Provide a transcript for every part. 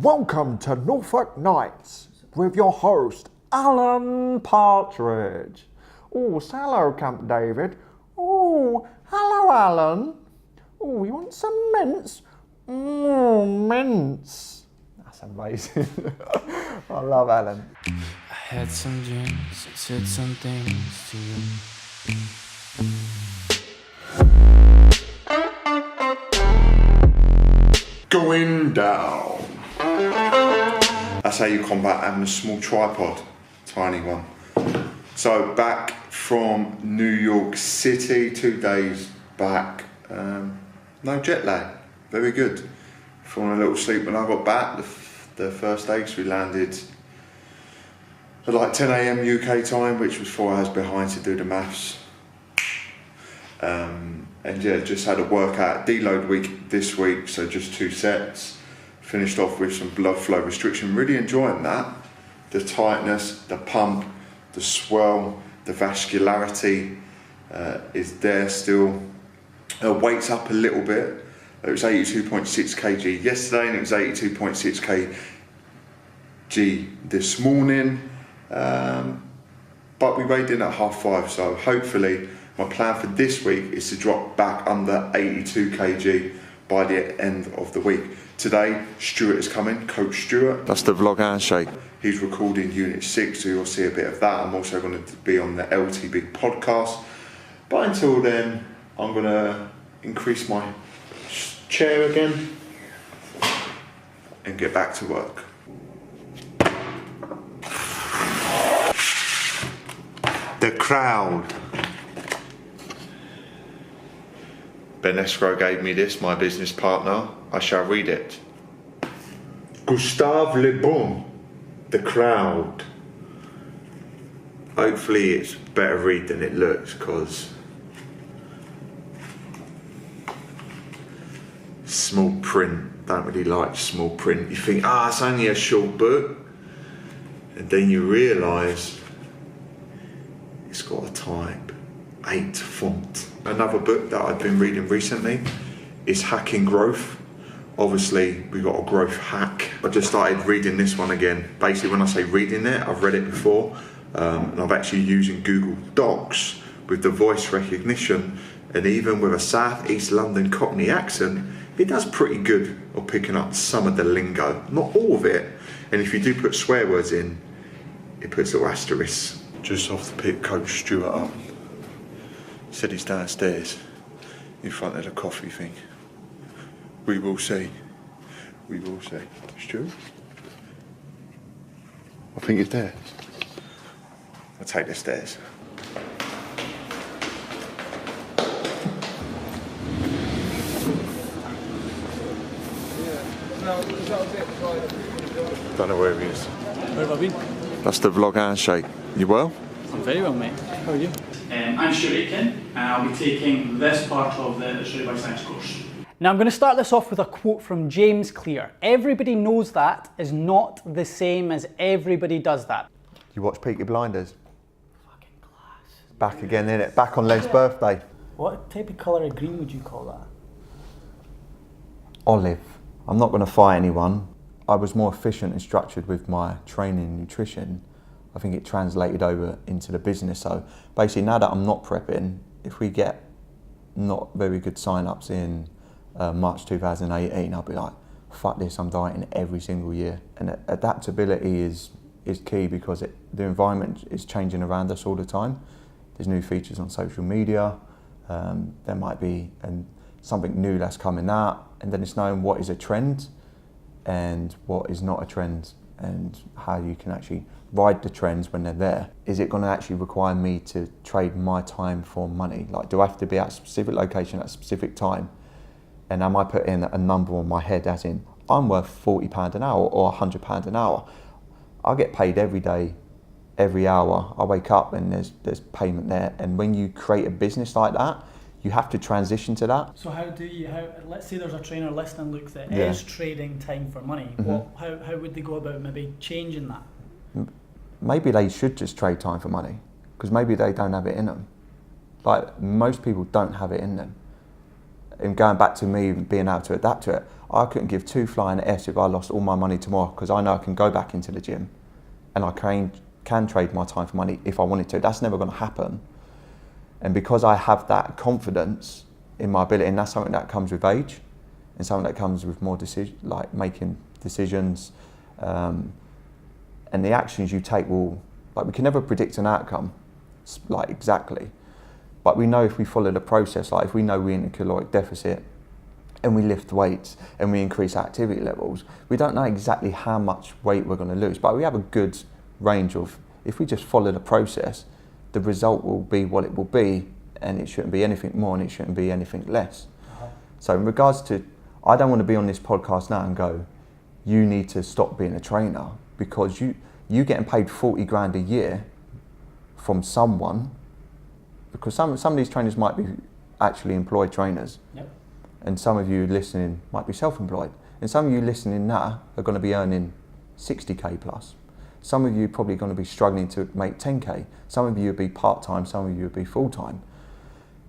Welcome to Norfolk Nights with your host, Alan Partridge. Oh, hello, Camp David. Oh, hello, Alan. Oh, you want some mints? Mints. That's amazing. I love Alan. I had some dreams and said some things to you. Going down. That's how you combat having a small tripod, tiny one. So back from New York City, 2 days back. No jet lag, very good. Falling a little sleep when I got back the first day, because we landed at like 10 a.m. UK time, which was 4 hours behind to do the maths. And yeah, just had a workout deload week this week, so just 2 sets. Finished off with some blood flow restriction, really enjoying that. The tightness, the pump, the swell, the vascularity is there still. Weight's up a little bit. It was 82.6 kg yesterday and it was 82.6 kg this morning. But we weighed in at 5:30, so hopefully my plan for this week is to drop back under 82 kg by the end of the week. Today, Stuart is coming, Coach Stuart. That's the vlog handshake. He's recording Unit 6, so you'll see a bit of that. I'm also going to be on the LT Big podcast. But until then, I'm going to increase my chair again and get back to work. The crowd. Ben Escrow gave me this, my business partner. I shall read it. Gustave Le Bon, The Crowd. Hopefully it's better read than it looks, because small print, don't really like small print. You think, it's only a short book, and then you realise it's got a type 8 font. Another book that I've been reading recently is Hacking Growth. Obviously, we got a growth hack. I just started reading this one again. Basically, when I say reading it, I've read it before, and I've actually using Google Docs with the voice recognition, and even with a South East London Cockney accent, it does pretty good of picking up some of the lingo. Not all of it, and if you do put swear words in, it puts little asterisks. Just off to pick Coach Stuart up. Said he's downstairs in front of the coffee thing. We will see. We will see. Stuart? I think it's there. I'll take the stairs. Don't know where he is. Where have I been? That's the vlog handshake. You well? I'm very well, mate. How are you? I'm Stuart Aitken, and I'll be taking this part of the Study by Science course. Now I'm going to start this off with a quote from James Clear. Everybody knows that is not the same as everybody does that. You watch Peaky Blinders? Fucking class. Back again, innit? Back on Len's birthday. What type of colour of green would you call that? Olive. I'm not going to fight anyone. I was more efficient and structured with my training and nutrition. I think it translated over into the business. So basically, now that I'm not prepping, if we get not very good sign-ups in March 2018, I'll be like, fuck this, I'm dieting every single year. And adaptability is key, because the environment is changing around us all the time. There's new features on social media. There might be something new that's coming out, and then it's knowing what is a trend and what is not a trend, and how you can actually ride the trends when they're there. Is it going to actually require me to trade my time for money? Like, do I have to be at a specific location at a specific time? And am I putting a number on my head, as in, I'm worth £40 an hour or £100 an hour? I get paid every day, every hour. I wake up and there's payment there. And when you create a business like that, you have to transition to that. So let's say there's a trainer listening, Luke, that is trading time for money. Mm-hmm. How would they go about maybe changing that? Maybe they should just trade time for money, because maybe they don't have it in them. Like, most people don't have it in them. And going back to me being able to adapt to it, I couldn't give two flying F's if I lost all my money tomorrow, because I know I can go back into the gym and I can trade my time for money if I wanted to. That's never going to happen. And because I have that confidence in my ability, and that's something that comes with age and something that comes with more decision, like making decisions, and the actions you take will, like, we can never predict an outcome, like, exactly. But we know if we follow the process, like if we know we're in a caloric deficit and we lift weights and we increase activity levels, we don't know exactly how much weight we're going to lose, but we have a good range of, if we just follow the process, the result will be what it will be, and it shouldn't be anything more and it shouldn't be anything less. So in regards to, I don't want to be on this podcast now and go, you need to stop being a trainer, because you getting paid 40 grand a year from someone, because some of these trainers might be actually employed trainers. Yep. And some of you listening might be self-employed. And some of you listening now are going to be earning 60k plus. Some of you are probably going to be struggling to make 10k. Some of you will be part-time, some of you will be full-time.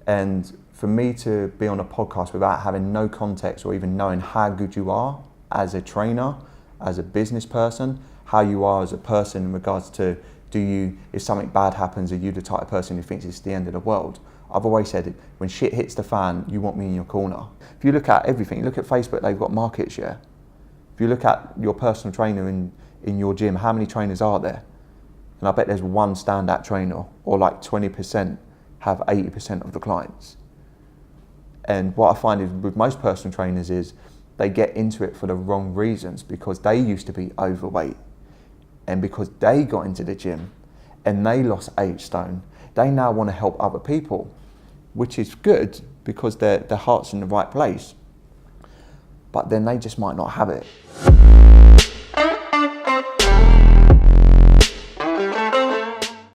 And for me to be on a podcast without having no context or even knowing how good you are as a trainer, as a business person, how you are as a person in regards to, if something bad happens, are you the type of person who thinks it's the end of the world? I've always said, when shit hits the fan, you want me in your corner. If you look at everything, you look at Facebook, they've got market share. If you look at your personal trainer in your gym, how many trainers are there? And I bet there's one standout trainer, or like 20% have 80% of the clients. And what I find is with most personal trainers is they get into it for the wrong reasons, because they used to be overweight. And because they got into the gym and they lost 8 stone, they now want to help other people, which is good because their heart's in the right place. But then they just might not have it.